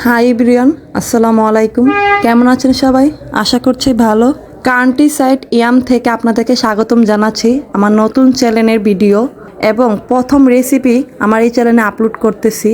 Hi everyone, আসসালামু আলাইকুম। কেমন আছেন সবাই? আশা করছি ভালো। কান্ট্রি সাইড ইয়াম থেকে আপনাদেরকে স্বাগতম জানাচ্ছি আমার নতুন চ্যানেলের ভিডিও এবং প্রথম রেসিপি আমার এই চ্যানেলে আপলোড করতেছি।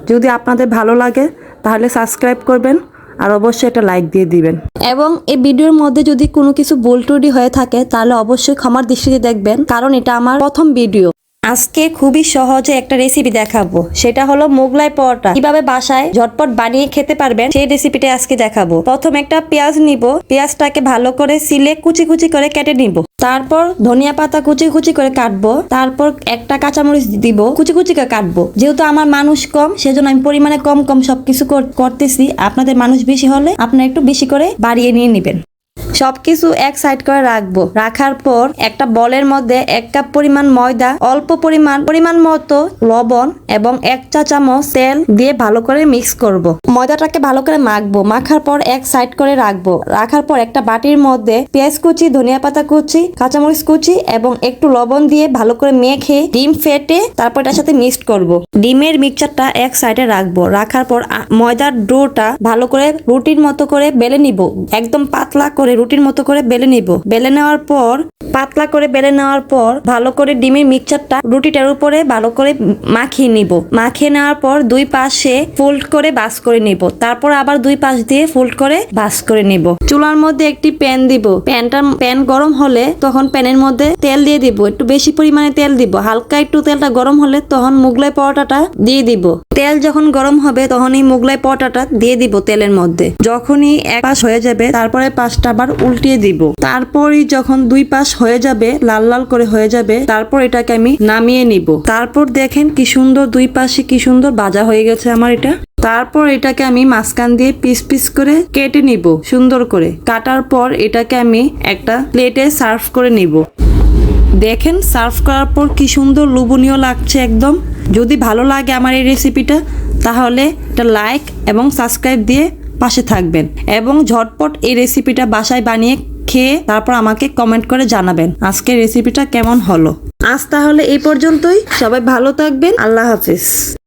যদি আপনাদের ভালো লাগে তাহলে সাবস্ক্রাইব করবেন আর অবশ্যই এটা লাইক দিয়ে দিবেন। এবং এই ভিডিওর মধ্যে যদি কোনো কিছু ভুল ত্রুটি হয়ে থাকে তাহলে অবশ্যই ক্ষমার দৃষ্টিতে দেখবেন, কারণ এটা আমার প্রথম ভিডিও। আজকে খুবই সহজে একটা রেসিপি দেখাবো, সেটা হলো মোগলাই পরোটা। কিভাবে বাসায় ঝটপট বানিয়ে খেতে পারবেন সেই রেসিপিটা আজকে দেখাবো। প্রথম একটা পেঁয়াজ নিব, পেঁয়াজটাকে ভালো করে সিলে কুচি কুচি করে কেটে নিব। তারপর ধনিয়া পাতা কুচি কুচি করে কাটবো। তারপর একটা কাঁচামরিচ দিব, কুচি কুচি করে কাটবো। যেহেতু আমার মানুষ কম সেজন্য আমি পরিমাণে কম কম সবকিছু করতেছি। আপনাদের মানুষ বেশি হলে আপনারা একটু বেশি করে বাড়িয়ে নিয়ে নেবেন। সবকিছু এক সাইড করে রাখবো। রাখার পর একটা বলের মধ্যে 1 কাপ পরিমাণ ময়দা, অল্প পরিমাণ মতো লবণ এবং 1 চা চামচ তেল দিয়ে ভালো করে মিক্স করব। ময়দাটাকে ভালো করে মাখবো। মাখার পর এক সাইড করে রাখবো। রাখার পর একটা বাটির মধ্যে পেঁয়াজ কুচি, ধনিয়া পাতা কুচি, কাঁচামরিচ কুচি এবং একটু লবণ দিয়ে ভালো করে মেখে ডিম ফেটে তারপর এটার সাথে মিক্সড করব। ডিমের মিক্সচারটা এক সাইডে রাখবো। রাখার পর ময়দার ডোটা ভালো করে রুটির মতো করে বেলে নিব। একদম পাতলা করে রুটির মতো করে বেলে নিব। বেলে নেওয়ার পর পাতলা করে বেলে নেওয়ার পর ভালো করে ডিমের মিক্সচারটা রুটিটার উপরে ভালো করে মাখিয়ে নিব। মাখিয়ে নেওয়ার পর দুই পাশে ফোল্ড করে ভাঁজ করে নিব। তারপর আবার দুই পাশ দিয়ে ফোল্ড করে ভাঁজ করে নিব। চুলার মধ্যে একটি প্যান দিব। প্যান গরম হলে তখন প্যানের মধ্যে তেল দিয়ে দিব। একটু বেশি পরিমাণে তেল দিব। হালকা একটু তেলটা গরম হলে তখন মোগলাই পরোটাটা দিয়ে দিব। তেল যখন গরম হবে তখন এই মোগলাই পরোটাটা দিয়ে দিব তেলের মধ্যে। যখনই এক পাশ হয়ে যাবে তারপরে পাশটা আবার উল্টিয়ে দিব। তারপরই যখন দুই পাশ হয়ে যাবে, লাল লাল করে হয়ে যাবে, তারপর এটাকে আমি নামিয়ে নিব। তারপর দেখেন কি সুন্দর দুই পাশে কি সুন্দর ভাজা হয়ে গেছে আমার এটা। তারপর এটাকে আমি মাঝখান দিয়ে পিস পিস করে কেটে নিব সুন্দর করে। কাটার পর এটাকে আমি একটা প্লেটে সার্ভ করে নিব। দেখেন সার্ভ করার পর কি সুন্দর লোভনীয় লাগছে একদম। যদি ভালো লাগে আমার এই রেসিপিটা তাহলে একটা লাইক এবং সাবস্ক্রাইব দিয়ে পাশে থাকবেন এবং ঝটপট এই রেসিপিটা বাসায় বানিয়ে খেয়ে তারপর আমাকে কমেন্ট করে জানাবেন আজকের রেসিপিটা কেমন হলো। আজ তাহলে এই পর্যন্তই। সবাই ভালো থাকবেন। আল্লাহ হাফেজ।